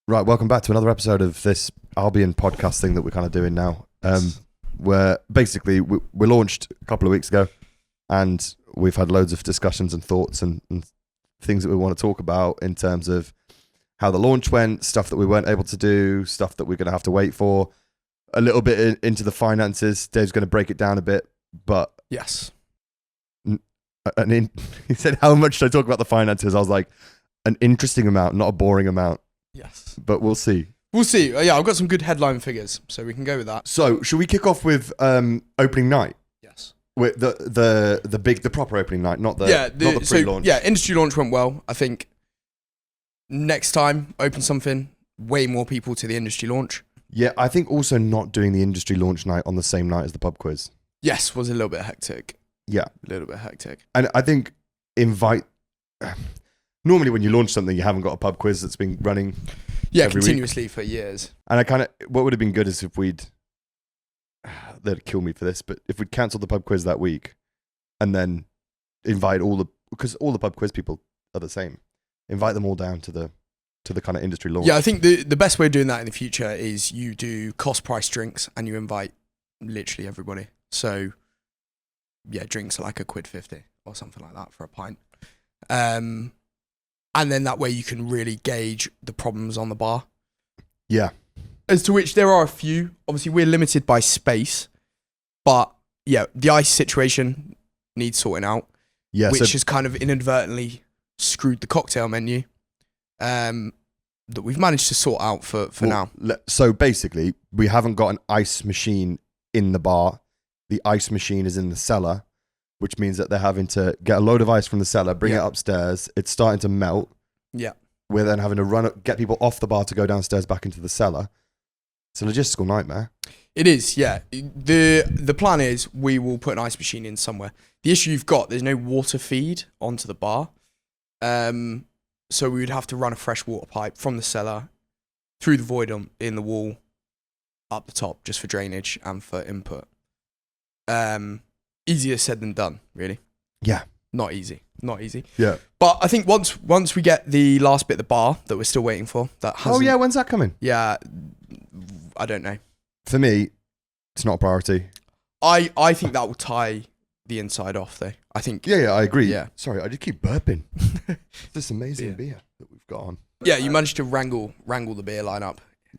Right, welcome back to another episode of this Albion podcast thing that we're kind of doing now. Where basically we launched a couple of weeks ago, and we've had loads of discussions and thoughts and things that we want to talk about in terms of how the launch went, stuff that we weren't able to do, stuff that we're going to have to wait for, a little bit into the finances. Dave's going to break it down a bit, but yes. He said, how much should I talk about the finances? I was like, an interesting amount, not a boring amount. Yes. But we'll see. We'll see. Yeah, I've got some good headline figures, so we can go with that. So, should we kick off with opening night? Yes. With the proper opening night, not the pre-launch. So, industry launch went well. I think next time, open something, way more people to the industry launch. Yeah, I think also not doing the industry launch night on the same night as the pub quiz. Yes, was a little bit hectic. Yeah. A little bit hectic. And I think normally when you launch something, you haven't got a pub quiz that's been running continuously for years. And what would have been good is if they'd kill me for this, but if we'd cancelled the pub quiz that week and then invite because all the pub quiz people are the same, invite them all down to the kind of industry launch. Yeah, I think the best way of doing that in the future is you do cost price drinks and you invite literally everybody. So yeah, drinks are like £1.50 or something like that for a pint. And then that way you can really gauge the problems on the bar. Yeah. As to which there are a few. Obviously, we're limited by space. But, yeah, the ice situation needs sorting out. Yeah, which has kind of inadvertently screwed the cocktail menu that we've managed to sort out for now. So, basically, we haven't got an ice machine in the bar. The ice machine is in the cellar, which means that they're having to get a load of ice from the cellar, bring it upstairs. It's starting to melt. Yeah. We're then having to get people off the bar to go downstairs back into the cellar. It's a logistical nightmare. It is, yeah. The plan is we will put an ice machine in somewhere. The issue you've got, there's no water feed onto the bar. So we would have to run a fresh water pipe from the cellar through the void in the wall up the top just for drainage and for input. Easier said than done, really. Yeah. Not easy. Yeah. But I think once we get the last bit of the bar that we're still waiting for, when's that coming? Yeah, I don't know. For me, it's not a priority. I think that will tie the inside off, though. I think. Yeah, I agree. Yeah. Sorry, I just keep burping. This amazing beer that we've got on. Yeah, you managed to wrangle the beer lineup.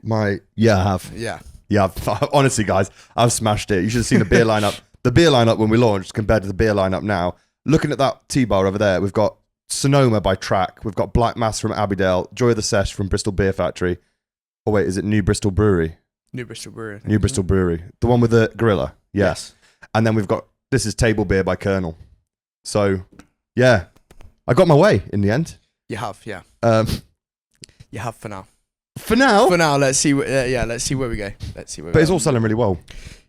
I have. Yeah. Yeah, honestly, guys, I've smashed it. You should have seen the beer lineup. The beer lineup when we launched compared to the beer lineup now. Looking at that T-bar over there, we've got Sonoma by Track. We've got Black Mass from Abbeydale. Joy of the Sesh from Bristol Beer Factory. Oh, wait, is it New Bristol Brewery? New Bristol Brewery. New Bristol Brewery. The one with the gorilla. Yes. And then this is Table Beer by Colonel. So, yeah. I got my way in the end. You have, yeah. You have for now. For now? For now, let's see. Let's see where we go. But it's all selling really well.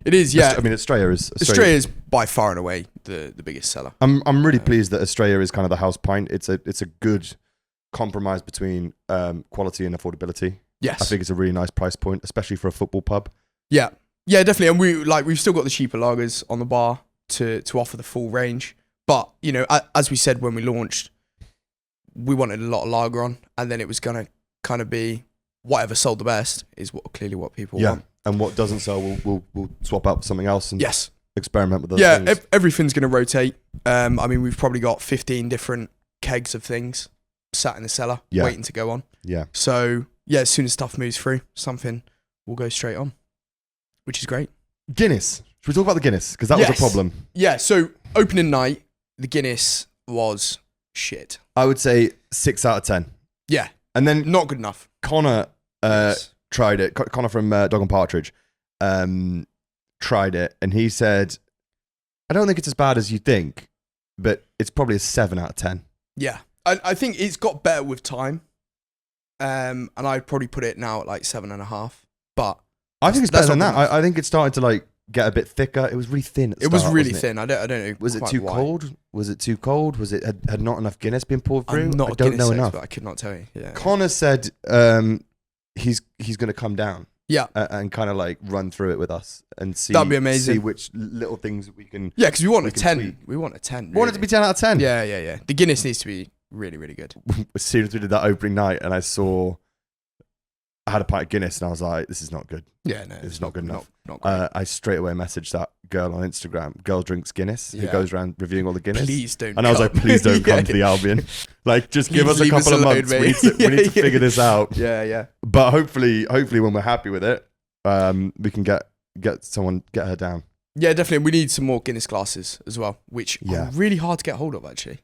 It is, yeah. Australia is by far and away the biggest seller. I'm really pleased that Australia is kind of the house pint. It's a good compromise between quality and affordability. Yes, I think it's a really nice price point, especially for a football pub. Yeah, definitely. And we've still got the cheaper lagers on the bar to offer the full range. But as we said when we launched, we wanted a lot of lager on, and then it was gonna kind of be whatever sold the best is clearly what people want. And what doesn't sell, we'll swap out for something else and experiment with those things. Yeah, everything's going to rotate. We've probably got 15 different kegs of things sat in the cellar waiting to go on. Yeah. So, as soon as stuff moves through, something will go straight on, which is great. Guinness. Should we talk about the Guinness? Because that was a problem. Yeah, so opening night, the Guinness was shit. I would say 6 out of 10. Yeah. And then not good enough. Connor tried it. Connor from Dog and Partridge tried it, and he said, I don't think it's as bad as you think, but it's probably a 7 out of 10. Yeah. I think it's got better with time. And I'd probably put it now at like 7.5. But I think it's better than that. I think it started to get a bit thicker. It was really thin at the start, was really thin. I don't know. Was it too cold? Was it too cold? Was it had not enough Guinness been poured through? I don't know enough. I could not tell you. Yeah. Connor said he's going to come down. Yeah. And kind of run through it with us and see. That'd be amazing. See which little things we can. Yeah, because we want a 10. Tweak. We want a 10. We want it to be 10 out of 10. Yeah. The Guinness needs to be really, really good. As soon as we did that opening night and I saw I had a pint of Guinness and I was like, this is not good. Yeah, no, It's not good enough. Not great. I straight away messaged that girl on Instagram, Girl Drinks Guinness, who Yeah. goes around reviewing all the Guinness. Please don't. And I was like, please don't come to the Albion. Like, just give us a Leave us couple of alone, months. We mate. need to figure this out. Yeah. But hopefully when we're happy with it, we can get her down. Yeah, definitely. We need some more Guinness glasses as well, which Yeah. are really hard to get hold of, actually.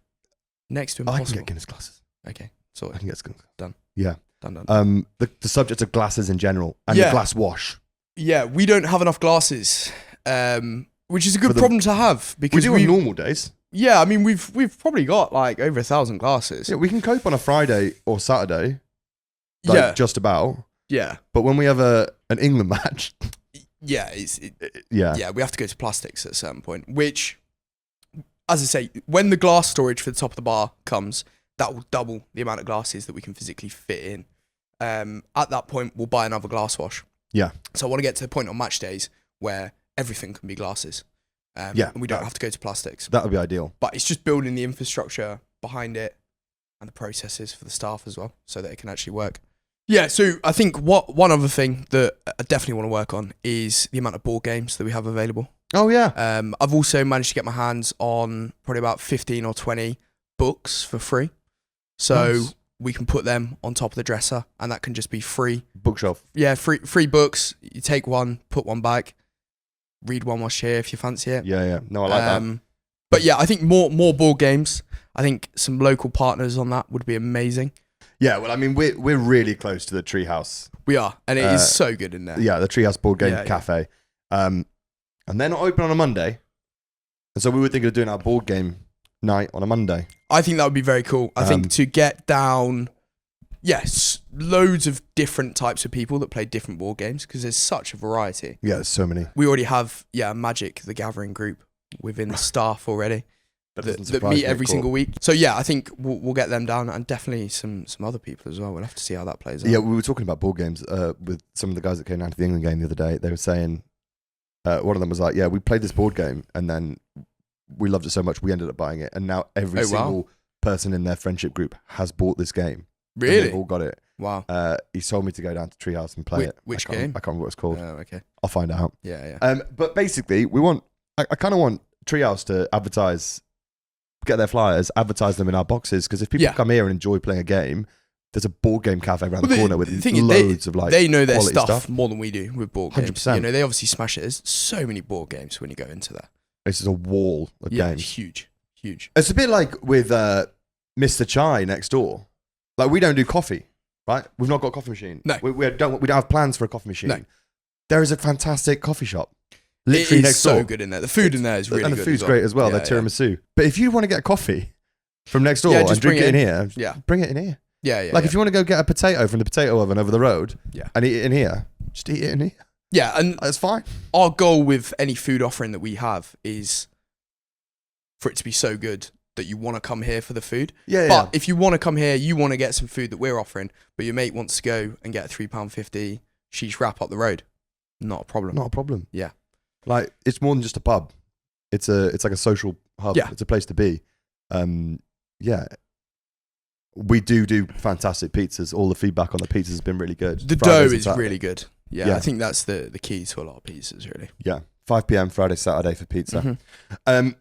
Next to I impossible. can get Guinness glasses. Okay, sorted. I can get Guinness. Done. Yeah. Done. The subject of glasses in general and Yeah. the glass wash. Yeah, we don't have enough glasses, which is a good problem to have We because do on normal days. Yeah, I mean we've probably got like over 1,000 glasses. Yeah, we can cope on a Friday or Saturday. Like, Yeah. just about. Yeah. But when we have an England match, Yeah, yeah, we have to go to plastics at a certain point, which, as I say, when the glass storage for the top of the bar comes, that will double the amount of glasses that we can physically fit in. At that point, we'll buy another glass wash. Yeah. So I want to get to the point on match days where everything can be glasses. Yeah, And we don't have to go to plastics. that would be ideal. But it's just building the infrastructure behind it and the processes for the staff as well so that it can actually work. Yeah, so I think one other thing that I definitely want to work on is the amount of board games that we have available. Oh yeah. I've also managed to get my hands on probably about 15 or 20 books for free. So Nice. we can put them on top of the dresser and that can just be free. Bookshelf. Yeah, free books. You take one, put one back, read one whilst you're here if you fancy it. Yeah. No, I like that. But yeah, I think more board games. I think some local partners on that would be amazing. Yeah, well, I mean, we're really close to the Treehouse. We are, and it is so good in there. Yeah, the Treehouse Board Game Yeah. Cafe. And they're not open on a Monday. And so we were thinking of doing our board game night on a Monday. I think that would be very cool. I think to get down, yes, loads of different types of people that play different board games because there's such a variety. Yeah, there's so many. We already have, Magic, the Gathering group within the staff already that meet every single week. So yeah, I think we'll get them down and definitely some other people as well. We'll have to see how that plays out. Yeah, we were talking about board games with some of the guys that came down to the England game the other day. They were saying, one of them was like, yeah, we played this board game and then we loved it so much we ended up buying it. And now every single person in their friendship group has bought this game. Really? They've all got it. Wow. He told me to go down to Treehouse and play it. Which I game? can't remember what it's called. Oh, okay. I'll find out. Yeah. But basically, I kind of want Treehouse to get their flyers, advertise them in our boxes, because if people come here and enjoy playing a game, there's a board game cafe around the corner with loads of like they know their quality stuff more than we do with board games. 100%. You know, they obviously smash it. There's so many board games when you go into there. This is a wall of games. Huge. It's a bit like with Mr. Chai next door. Like, we don't do coffee, right? We've not got a coffee machine. No. We don't have plans for a coffee machine. No. There is a fantastic coffee shop. It Literally is next so door. good in there. The food in there is really good. And the food's as well. great as well. Yeah, They're tiramisu. But if you want to get a coffee from next door just and drink bring it in here, Yeah. bring it in here. Yeah. Like, if you want to go get a potato from the potato oven over the road Yeah. and eat it in here, just eat it in here. Yeah, and That's fine. our goal with any food offering that we have is for it to be so good that you want to come here for the food. Yeah, But if you want to come here, you want to get some food that we're offering, but your mate wants to go and get a £3.50 sheesh wrap up the road, not a problem. Not a problem. Yeah. Like, it's more than just a pub. It's like a social hub. Yeah. It's a place to be. Yeah. We do fantastic pizzas. All the feedback on the pizzas has been really good. The Fridays dough and is Saturday. really good. Yeah, Yeah. I think that's the key to a lot of pizzas, really. Yeah. 5 p.m. Friday, Saturday for pizza. Mhm.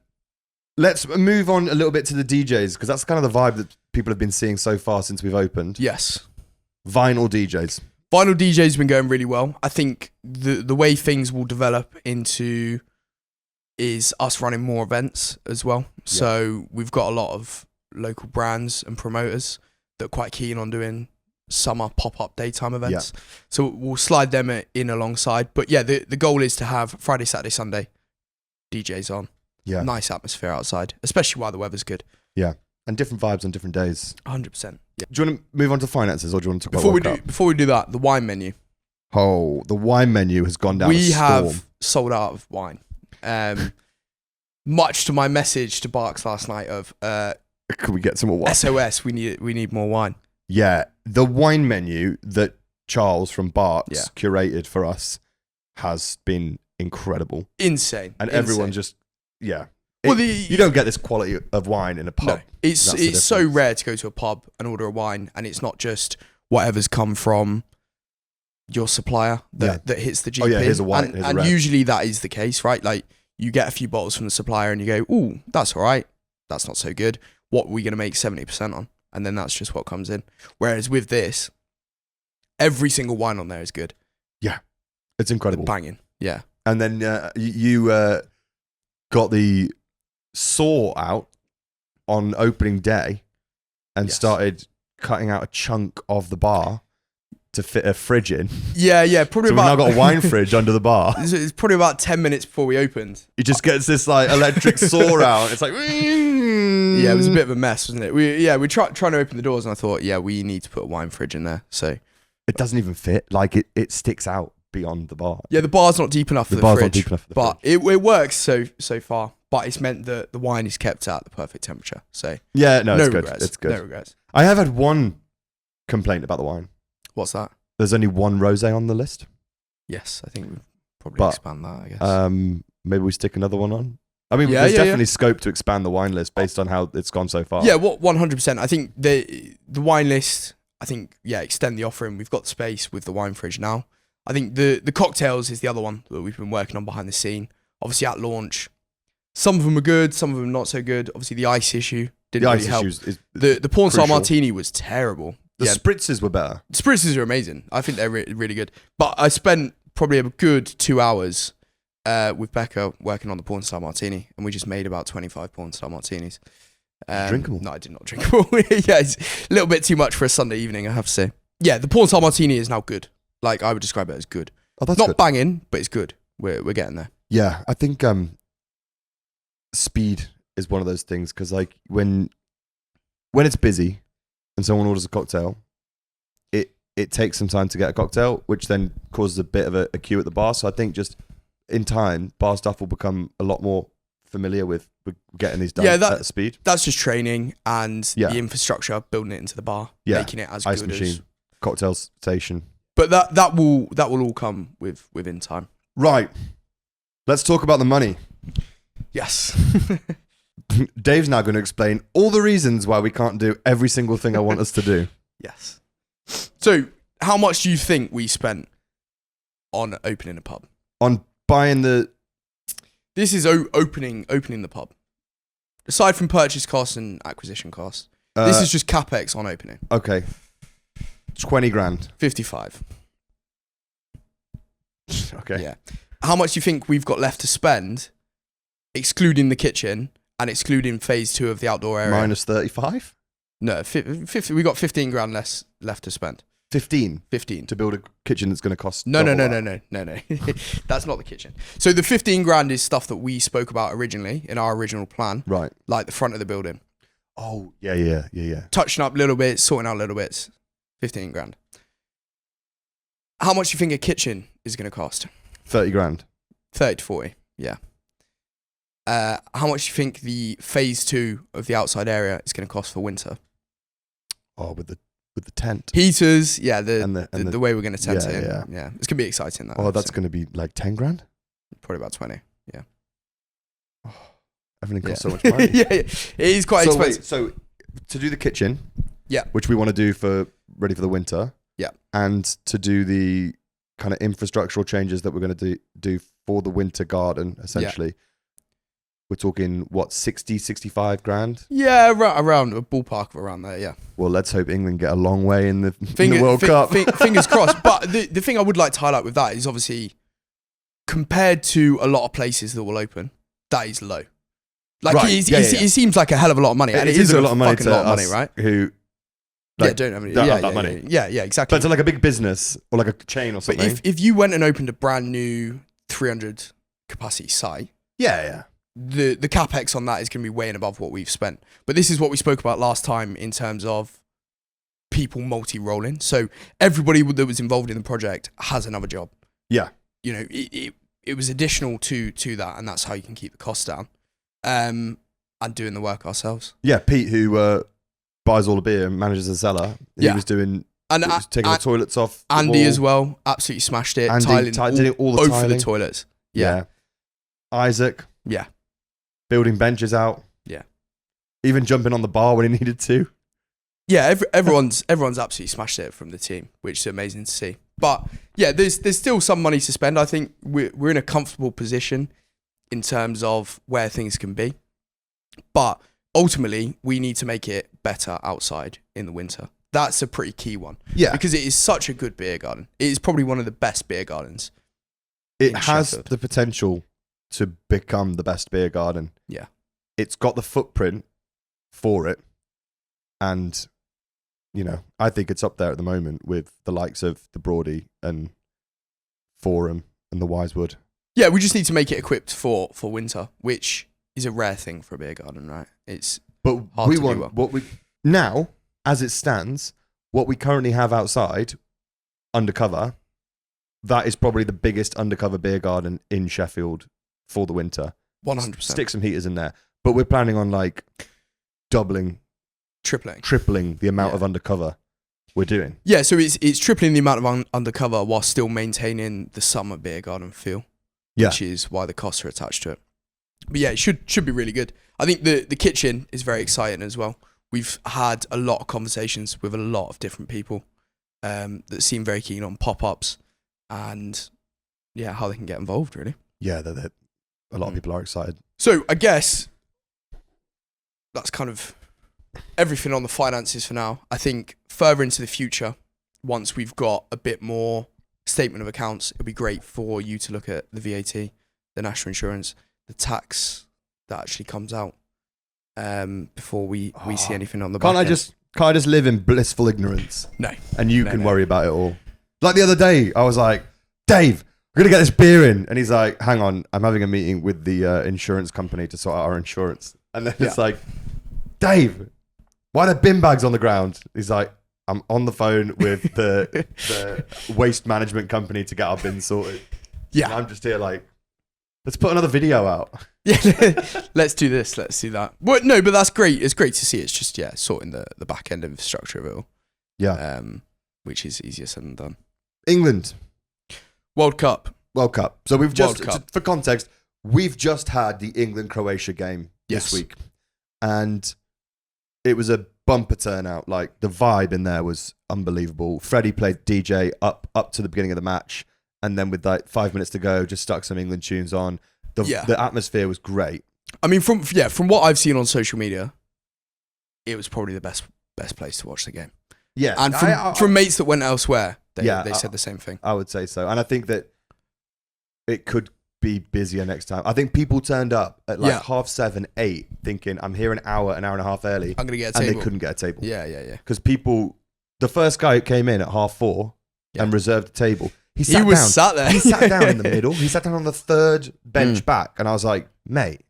Let's move on a little bit to the DJs, because that's kind of the vibe that people have been seeing so far since we've opened. Yes. Vinyl DJs. Vinyl DJ's been going really well. I think the way things will develop into is us running more events as well. So we've got a lot of local brands and promoters that are quite keen on doing summer pop-up daytime events. So we'll slide them in alongside. But yeah, the goal is to have Friday, Saturday, Sunday DJs on. Yeah. Nice atmosphere outside, especially while the weather's good. Yeah. And different vibes on different days. 100%. Yeah. Do you want to move on to finances, or do you want to talk about World Cup? Before we do that, the wine menu. Oh, the wine menu has gone down a We storm. have sold out of wine. Much to my message to Barks last night of Could we get some more wine? SOS, we need more wine. Yeah, the wine menu that Charles from Barks curated for us has been incredible. Insane. And everyone just, yeah. Well, you don't get this quality of wine in a pub. No, it's That's the so difference. rare to go to a pub and order a wine and it's not just whatever's come from your supplier that hits the GP. Oh yeah, here's a white, here's a and red. usually that is the case, right? Like you get a few bottles from the supplier and you go, ooh, that's all right. That's not so good. What are we going to make 70% on? And then that's just what comes in. Whereas with this, every single wine on there is good. Yeah, it's incredible. Banging. Yeah. And then you got the saw out on opening day and started cutting out a chunk of the bar to fit a fridge in. Yeah. Probably so we've now got a wine fridge under the bar. It's probably about 10 minutes before we opened. He just gets this like electric saw out. It's like, yeah, it was a bit of a mess, wasn't it? We trying to open the doors, and I thought, we need to put a wine fridge in there. So it doesn't even fit. Like it sticks out beyond the bar. Yeah, the bar's not deep enough for the bar's fridge. Not deep enough for the but fridge. it works so far. But it's meant that the wine is kept at the perfect temperature. So yeah, no, it's regrets. good. It's good. No regrets. I have had one complaint about the wine. What's that? There's only one rosé on the list. Yes, I think we'll probably expand that, I guess. Maybe we stick another one on. I mean, there's definitely scope to expand the wine list based on how it's gone so far. Yeah, 100%. I think the wine list, extend the offering. We've got the space with the wine fridge now. I think the cocktails is the other one that we've been working on behind the scene. Obviously at launch, some of them are good, some of them not so good. Obviously the ice issue didn't really help. The porn star martini was terrible. The spritzes were better. The spritzes are amazing. I think they're really good. But I spent probably a good 2 hours with Becca working on the porn star martini, and we just made about 25 porn star martinis. Drinkable? No, I did not drink them all. Yeah, it's a little bit too much for a Sunday evening, I have to say. Yeah, the porn star martini is now good. Like, I would describe it as good. Oh, that's not good. Banging, but it's good. We're getting there. Yeah, I think speed is one of those things because like when it's busy and someone orders a cocktail, it takes some time to get a cocktail, which then causes a bit of a queue at the bar. So I think just in time, bar staff will become a lot more familiar with getting these done at speed. That's just training and the infrastructure, building it into the bar, making it as ice good machine, as cocktail station. But that will all come within time. Right. Let's talk about the money. Yes. Dave's now going to explain all the reasons why we can't do every single thing I want us to do. Yes. So, how much do you think we spent on opening a pub? On buying the... This is opening the pub. Aside from purchase costs and acquisition costs, this is just capex on opening. Okay. 20 grand. 55. Okay. Yeah. How much do you think we've got left to spend, excluding the kitchen and excluding phase 2 of the outdoor area? Minus 35? No, 50, we got 15 grand less left to spend. 15? 15. To build a kitchen that's going to cost... No. That's not the kitchen. So the 15 grand is stuff that we spoke about originally in our original plan. Right. Like the front of the building. Oh, yeah. Touching up little bits, sorting out little bits. 15 grand. How much do you think a kitchen is going to cost? 30 grand. 30 to 40, yeah. How much do you think the phase 2 of the outside area is going to cost for winter? Oh, with the tent. Heaters, yeah, the way we're going to tent it in. Yeah. Yeah, it's going to be exciting. That's going to be like 10 grand? Probably about 20, yeah. Oh, everything costs so much money. yeah, it is quite expensive. So to do the kitchen, yeah, which we want to do ready for the winter, yeah, and to do the kind of infrastructural changes that we're going to do for the winter garden, essentially. Yeah. We're talking, 60, 65 grand? Yeah, around a ballpark of around there, yeah. Well, let's hope England get a long way in the World Cup. Fingers crossed. But the thing I would like to highlight with that is obviously, compared to a lot of places that will open, that is low. Like, right. It seems like a hell of a lot of money. And it is a lot of money to lot of money, right? Who don't have that money. Yeah, exactly. But to like a big business or like a chain or something. But if you went and opened a brand new 300 capacity site, yeah, the capex on that is going to be way and above what we've spent. But this is what we spoke about last time in terms of people multi-rolling. So everybody that was involved in the project has another job. Yeah, you know, it was additional to that, and that's how you can keep the costs down. And doing the work ourselves. Yeah, Pete, who buys all the beer and manages the cellar. He was doing taking the toilets off. Andy as well, absolutely smashed it. Andy tiling all the both tiling. of the toilets. Yeah. Isaac. Yeah. Building benches out. Yeah. Even jumping on the bar when he needed to. Yeah, everyone's absolutely smashed it from the team, which is amazing to see. But yeah, there's still some money to spend. I think we're in a comfortable position in terms of where things can be. But ultimately, we need to make it better outside in the winter. That's a pretty key one. Yeah. Because it is such a good beer garden. It is probably one of the best beer gardens. It in has Sheffield. the potential to become the best beer garden. Yeah. It's got the footprint for it. And, you know, I think it's up there at the moment with the likes of the Broady and Forum and the Wisewood. Yeah, we just need to make it equipped for winter, which is a rare thing for a beer garden, right? It's But hard we to do want well. what we now, as it stands, what we currently have outside undercover, that is probably the biggest undercover beer garden in Sheffield for the winter. 100%. Stick some heaters in there. But we're planning on like doubling, tripling the amount of undercover we're doing. Yeah, so it's tripling the amount of undercover while still maintaining the summer beer garden feel, which is why the costs are attached to it. But yeah, it should be really good. I think the kitchen is very exciting as well. We've had a lot of conversations with a lot of different people that seem very keen on pop-ups and yeah, how they can get involved really. Yeah, a lot of people are excited. So I guess that's kind of everything on the finances for now. I think further into the future, once we've got a bit more statement of accounts, it'll be great for you to look at the VAT, the national insurance, the tax that actually comes out before we see anything on the back Can't I just live in blissful ignorance? No. And you can worry about it all. Like the other day, I was like, Dave, we're going to get this beer in. And he's like, hang on, I'm having a meeting with the insurance company to sort out our insurance. And then it's like, Dave, why are there bin bags on the ground? He's like, I'm on the phone with the waste management company to get our bins sorted. Yeah. And I'm just here like, let's put another video out. Yeah, let's do this. Let's do that. Well, no, but that's great. It's great to see. It's just, yeah, sorting the back end infrastructure of it all. Yeah. Which is easier said than done. England. World Cup. So we've just, World Cup. for context, we've just had the England-Croatia game this week. And it was a bumper turnout. Like, the vibe in there was unbelievable. Freddie played DJ up to the beginning of the match. And then with like 5 minutes to go, just stuck some England tunes on. The atmosphere was great. I mean, from what I've seen on social media, it was probably the best place to watch the game. Yeah. And from mates that went elsewhere, they said the same thing. I would say so. And I think that it could be busier next time. I think people turned up at like 7:30, 8, thinking, I'm here an hour and a half early. I'm going to get a table. And they couldn't get a table. Yeah. Because the first guy who came in at 4:30 and reserved a table, he was sat there. He sat down in the middle. He sat down on the third bench back. And I was like, mate,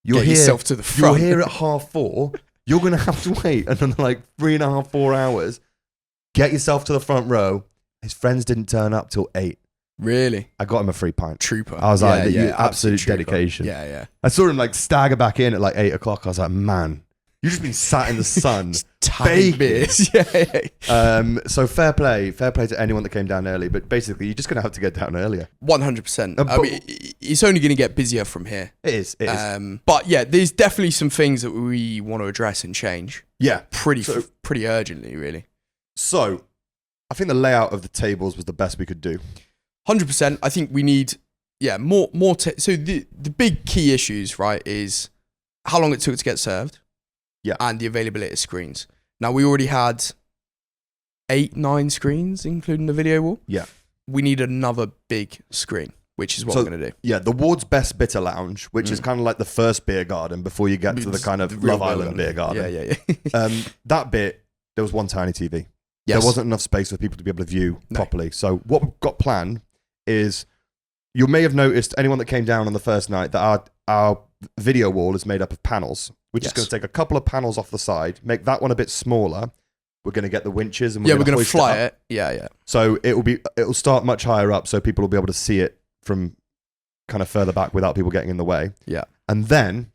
you're here. Yourself to the front. You're here at 4:30. You're going to have to wait another like 3.5, 4 hours. Get yourself to the front row. His friends didn't turn up till 8. Really? I got him a free pint. Trooper. I was like, absolute dedication. Yeah. I saw him like stagger back in at like 8 o'clock. I was like, man, you've just been sat in the sun. Baking beers. Yeah. So fair play to anyone that came down early. But basically, you're just going to have to get down earlier. 100%. I mean, it's only going to get busier from here. It is. But yeah, there's definitely some things that we want to address and change. Yeah. Pretty urgently, really. So I think the layout of the tables was the best we could do. 100%. I think we need, more. So the big key issues, right, is how long it took to get served. Yeah. And the availability of screens. Now, we already had 8, 9 screens, including the video wall. Yeah. We need another big screen, which is what we're going to do. Yeah, the Ward's Best Bitter Lounge, which is kind of like the first beer garden before you get to the kind of Love Island beer garden. Yeah. That bit, there was one tiny TV. Yes. There wasn't enough space for people to be able to view properly. So what we've got planned is, you may have noticed, anyone that came down on the first night, that our video wall is made up of panels. We're just going to take a couple of panels off the side, make that one a bit smaller. We're going to get the winches and we're going to fly it. Yeah. So it'll start much higher up, so people will be able to see it from kind of further back without people getting in the way. Yeah. And then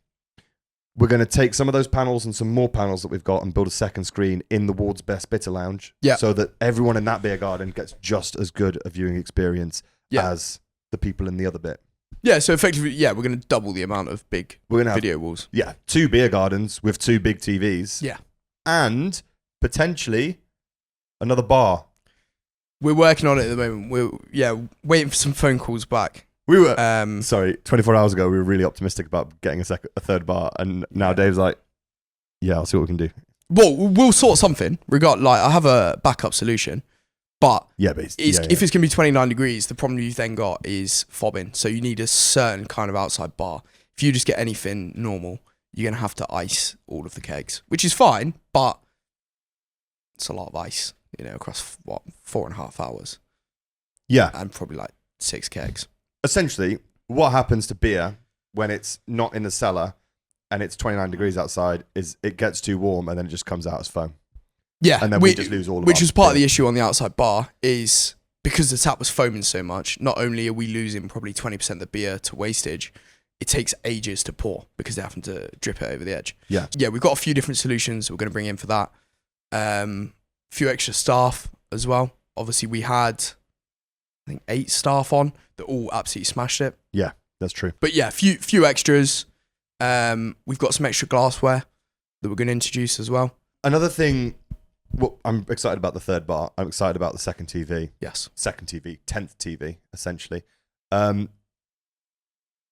we're going to take some of those panels and some more panels that we've got and build a second screen in the Ward's Best Bitter Lounge. Yeah. So that everyone in that beer garden gets just as good a viewing experience as the people in the other bit. Yeah, so effectively, we're going to double the amount of big video walls. Yeah, 2 beer gardens with 2 big TVs. Yeah. And potentially another bar. We're working on it at the moment. We're waiting for some phone calls back. We were 24 hours ago. We were really optimistic about getting a third bar, and now Dave's like, "Yeah, I'll see what we can do." Well, we'll sort something. I have a backup solution, but if it's gonna be 29 degrees, the problem you've then got is fobbing. So you need a certain kind of outside bar. If you just get anything normal, you're gonna have to ice all of the kegs, which is fine, but it's a lot of ice. Across 4.5 hours. Yeah. And probably like 6 kegs. Essentially, what happens to beer when it's not in the cellar and it's 29 degrees outside is it gets too warm and then it just comes out as foam. Yeah. And then we just lose all of it. Which was part of the issue on the outside bar is because the tap was foaming so much, not only are we losing probably 20% of the beer to wastage, it takes ages to pour because they're having to drip it over the edge. Yeah. Yeah, we've got a few different solutions we're going to bring in for that. Few extra staff as well. Obviously, we had, I think, 8 staff on that all absolutely smashed it. Yeah, that's true. But yeah, few extras. We've got some extra glassware that we're going to introduce as well. Another thing, I'm excited about the third bar. I'm excited about the second TV. Yes. Second TV, 10th TV, essentially.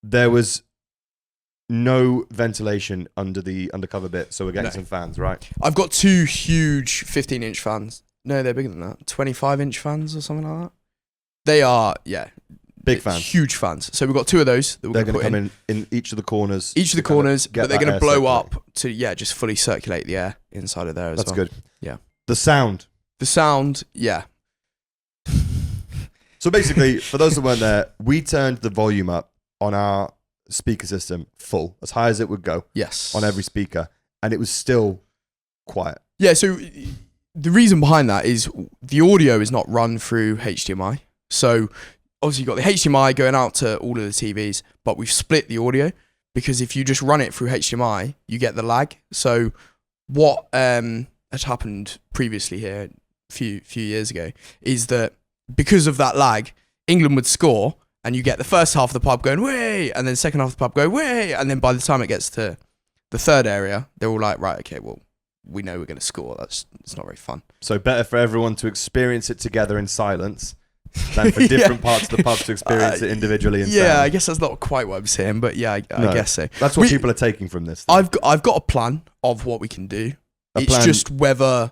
There was no ventilation under the undercover bit, so we're getting some fans, right? I've got 2 huge 15-inch fans. No, they're bigger than that. 25-inch fans or something like that. They are, big fans. Huge fans. So we've got 2 of those that we're going to come in each of the corners. Each of the corners, but they're going to blow up to, just fully circulate the air inside of there as well. That's good. Yeah. The sound, yeah. So basically, for those that weren't there, we turned the volume up on our speaker system full, as high as it would go. Yes. On every speaker, and it was still quiet. Yeah, so the reason behind that is the audio is not run through HDMI. So obviously you've got the HDMI going out to all of the TVs, but we've split the audio because if you just run it through HDMI, you get the lag. So what had happened previously here a few years ago is that because of that lag, England would score and you get the first half of the pub going, way, and then second half of the pub go, way, and then by the time it gets to the third area, they're all like, right, okay, well, we know we're going to score. It's not very fun. So better for everyone to experience it together in silence than for different parts of the pub to experience it individually in sound. I guess that's not quite what I'm saying, but I guess so. That's what people are taking from this. I've got a plan of what we can do. It's just whether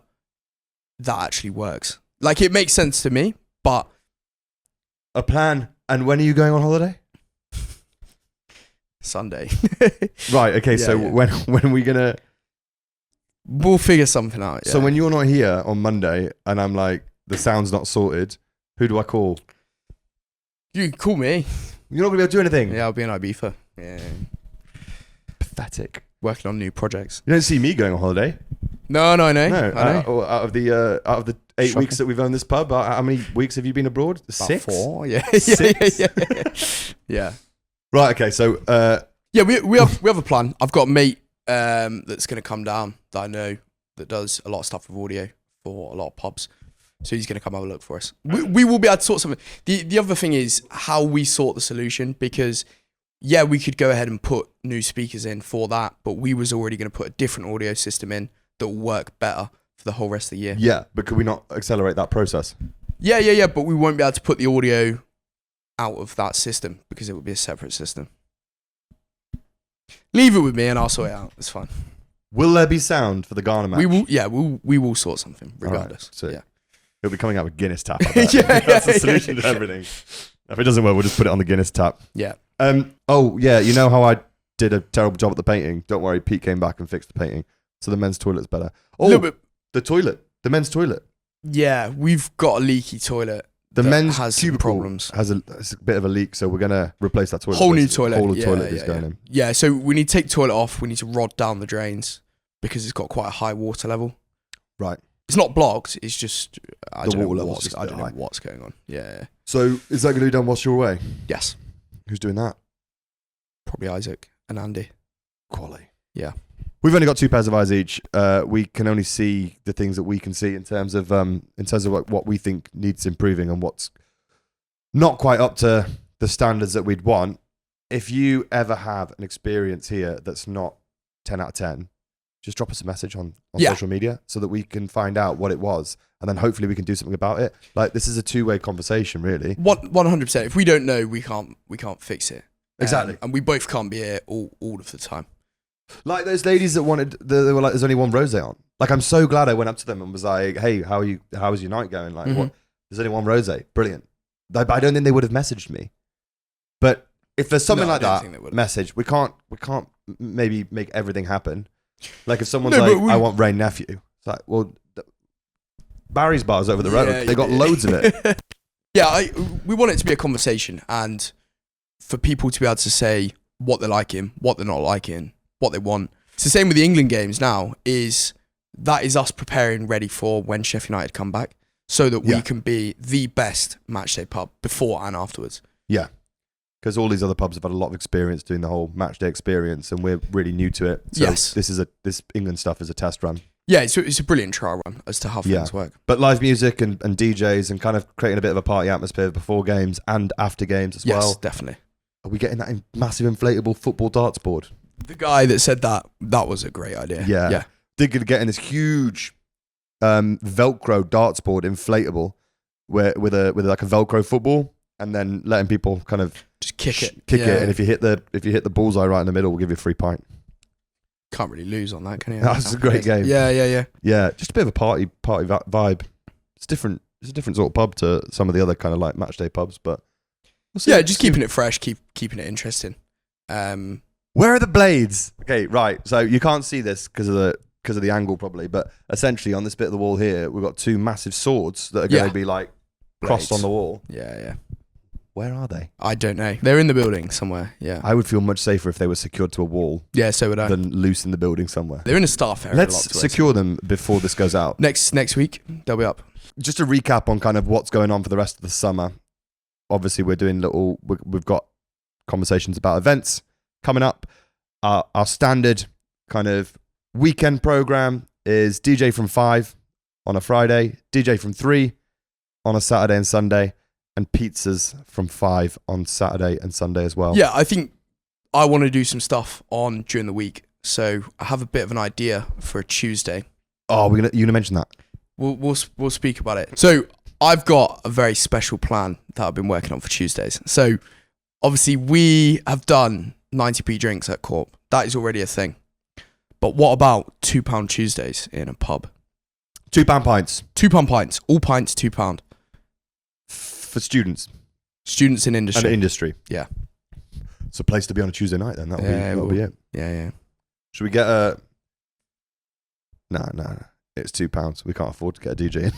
that actually works. Like, it makes sense to me, but... A plan. And when are you going on holiday? Sunday. Right, okay, when are we going to... We'll figure something out. Yeah. So when you're not here on Monday and I'm like, the sound's not sorted, who do I call? You can call me. You're not going to be able to do anything? Yeah, I'll be in Ibiza. Yeah. Pathetic. Working on new projects. You don't see me going on holiday. No, I know. Out of the 8 weeks that we've owned this pub, how many weeks have you been abroad? About 6? 4, yeah. 6? Yeah. Right, okay, so... we have a plan. I've got a mate that's going to come down that I know that does a lot of stuff with audio for a lot of pubs. So he's going to come have a look for us. We will be able to sort something. The other thing is how we sort the solution, because we could go ahead and put new speakers in for that, but we was already going to put a different audio system in that will work better for the whole rest of the year. Yeah, but could we not accelerate that process? Yeah, but we won't be able to put the audio out of that system because it would be a separate system. Leave it with me and I'll sort it out. It's fine. Will there be sound for the Ghana match? We will sort something regardless. Right, so yeah. It'll be coming out with Guinness tap. That's the solution to everything. If it doesn't work, we'll just put it on the Guinness tap. Yeah. You know how I did a terrible job at the painting? Don't worry, Pete came back and fixed the painting. So the men's toilet's better. The men's toilet. Yeah, we've got a leaky toilet. The men's has cubicle problems. Has a bit of a leak, so we're going to replace that toilet. Whole new toilet. Whole new toilet is going in. Yeah, so we need to take the toilet off. We need to rod down the drains because it's got quite a high water level. Right. It's not blocked. It's just I don't know what's going on. Yeah. So is that going to be done whilst you're away? Yes. Who's doing that? Probably Isaac and Andy. Quality. Yeah. We've only got 2 pairs of eyes each. We can only see the things that we can see in terms of what we think needs improving and what's not quite up to the standards that we'd want. If you ever have an experience here that's not 10 out of 10, just drop us a message on Yeah. social media so that we can find out what it was, and then hopefully we can do something about it. Like, this is a two-way conversation, really. 100%. If we don't know, we can't fix it. Exactly. And we both can't be here all of the time. Like those ladies that wanted, they were like, "There's only one rosé on." Like, I'm so glad I went up to them and was like, "Hey, how was your night going?" Like, what? There's only one rosé. Brilliant. But I don't think they would have messaged me. But if there's something like that, message. We can't maybe make everything happen. Like, if someone's I want Rain Nephew. It's like, well, Barry's bar's over the road. They got loads of it. Yeah, we want it to be a conversation, and for people to be able to say what they're liking, what they're not liking, what they want. It's the same with the England games now. That is us preparing ready for when Sheffield United come back, so that we can be the best matchday pub before and afterwards. Yeah. Because all these other pubs have had a lot of experience doing the whole matchday experience, and we're really new to it. So yes. This England stuff is a test run. Yeah, it's a brilliant trial run as to how things work. But live music and DJs and kind of creating a bit of a party atmosphere before games and after games as well. Yes, definitely. Are we getting that massive inflatable football darts board? The guy that said that was a great idea. Yeah. They're getting this huge Velcro darts board inflatable with like a Velcro football, and then letting people kind of just kick it. And if you hit the bullseye right in the middle, we'll give you a free pint. Can't really lose on that, can you? That's a great game. Yeah. Yeah, just a bit of a party vibe. It's different. It's a different sort of pub to some of the other kind of like matchday pubs, but just keeping it fresh, keeping it interesting. Where are the blades? Okay, right. So you can't see this because of the angle probably, but essentially on this bit of the wall here, we've got two massive swords that are going to be like crossed on the wall. Yeah. Where are they? I don't know. They're in the building somewhere. Yeah. I would feel much safer if they were secured to a wall. Yeah, so would I. Than loose in the building somewhere. They're in a staff area. Let's secure them before this goes out. Next week, they'll be up. Just to recap on kind of what's going on for the rest of the summer. Obviously, we're doing we've got conversations about events coming up. Our standard kind of weekend program is DJ from 5 on a Friday, DJ from 3 on a Saturday and Sunday, and pizzas from 5 on Saturday and Sunday as well. Yeah, I think I want to do some stuff on during the week, so I have a bit of an idea for a Tuesday. Oh, you're gonna mention that? We'll speak about it. So I've got a very special plan that I've been working on for Tuesdays. So obviously we have done 90p drinks at Corp. That is already a thing. But what about £2 Tuesdays in a pub? £2 pints. £2 pints. All pints £2. For students. Students in industry. And industry. Yeah. It's a place to be on a Tuesday night then. That'll be it. Yeah. Should we get a... No. It's £2. We can't afford to get a DJ in.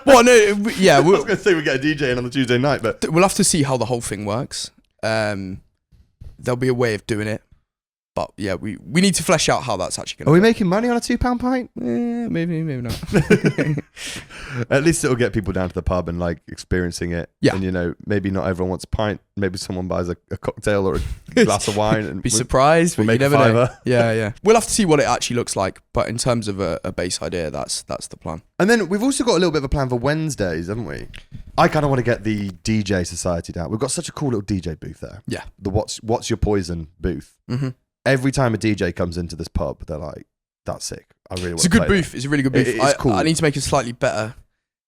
Well, no, yeah. I was going to say we get a DJ in on the Tuesday night, but... We'll have to see how the whole thing works. There'll be a way of doing it. But yeah, we need to flesh out how that's actually going to work. Are we making money on a £2 pint? Maybe not. At least it'll get people down to the pub and like experiencing it. Yeah. And maybe not everyone wants a pint. Maybe someone buys a cocktail or a glass of wine. And be surprised. We'll make you never know. Yeah. Yeah. We'll have to see what it actually looks like. But in terms of a base idea, that's the plan. And then we've also got a little bit of a plan for Wednesdays, haven't we? I kind of want to get the DJ Society down. We've got such a cool little DJ booth there. Yeah. The What's Your Poison booth. Mm-hmm. Every time a DJ comes into this pub, they're like, "That's sick. I really want." It's a good booth. It's a really good booth. It's cool. I need to make it slightly better.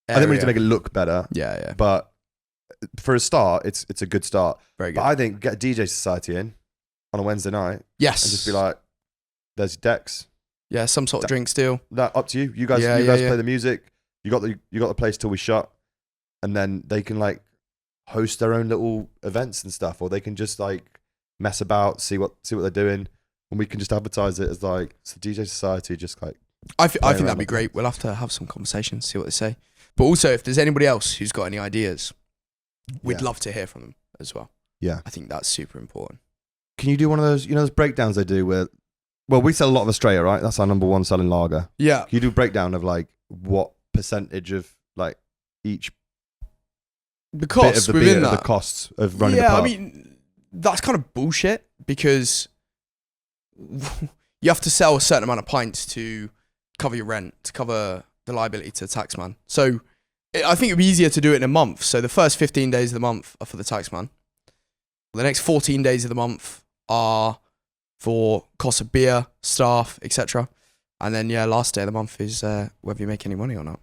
I think we need to make it look better. Yeah. But for a start, it's a good start. Very good. But I think get a DJ Society in on a Wednesday night. Yes. And just be like, "There's your decks." Yeah, some sort of drinks deal. That up to you. You guys play the music. You got the place till we shut, and then they can like host their own little events and stuff, or they can just like mess about, see what they're doing, and we can just advertise it as like it's the DJ Society. Just like I think that'd be great. We'll have to have some conversations, see what they say. But also, if there's anybody else who's got any ideas, we'd love to hear from them as well. Yeah, I think that's super important. Can you do one of those? Those breakdowns they do where, well, we sell a lot of Australia, right? That's our number one selling lager. Yeah. Can you do a breakdown of like what percentage of like each the costs bit of the within beer, that? the costs of running the pub? Yeah, I mean that's kind of bullshit because you have to sell a certain amount of pints to cover your rent, to cover the liability to the taxman. So I think it'd be easier to do it in a month. So the first 15 days of the month are for the taxman. The next 14 days of the month are for cost of beer, staff, etc. And then, last day of the month is whether you make any money or not.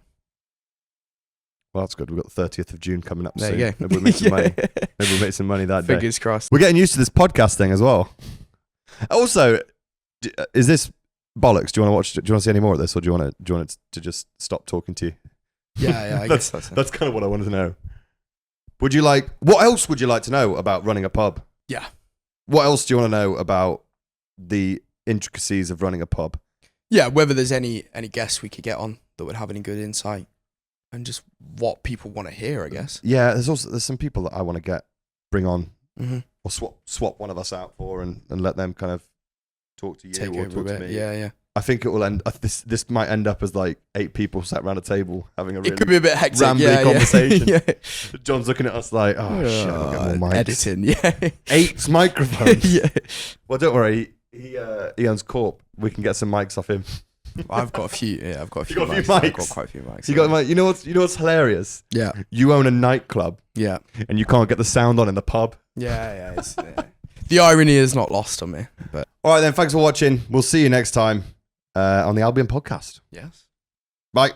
Well, that's good. We've got the 30th of June coming up There soon. you go. Maybe we'll make some money. Maybe we'll make some money that day. Fingers crossed. We're getting used to this podcast thing as well. Also, is this bollocks? Do you want to watch? Do you want to see any more of this, or do you want it to just stop talking to you? Yeah, I guess That's kind of what I wanted to know. What else would you like to know about running a pub? Yeah. What else do you want to know about the intricacies of running a pub? Yeah, whether there's any guests we could get on that would have any good insight and just what people want to hear, I guess. Yeah, there's some people that I want to bring on Mm-hmm. or swap one of us out for and let them kind of talk to you Take or over talk a to bit. me. Yeah. I think it will end. This might end up as like 8 people sat around a table having a really It could be a bit hectic. rambly conversation. Yeah. John's looking at us like, oh shit, I'll get more mics. Editing, yeah. 8 microphones. Yeah. Well, don't worry. He owns Corp. We can get some mics off him. I've got a few. Yeah, I've got a few. You got a mics. few I've mics? got quite a few mics. You got you know what's hilarious? Yeah. You own a nightclub Yeah. and you can't get the sound on in the pub. Yeah. The irony is not lost on me. But All right then. Thanks for watching. We'll see you next time on the Albion podcast. yes. Bye.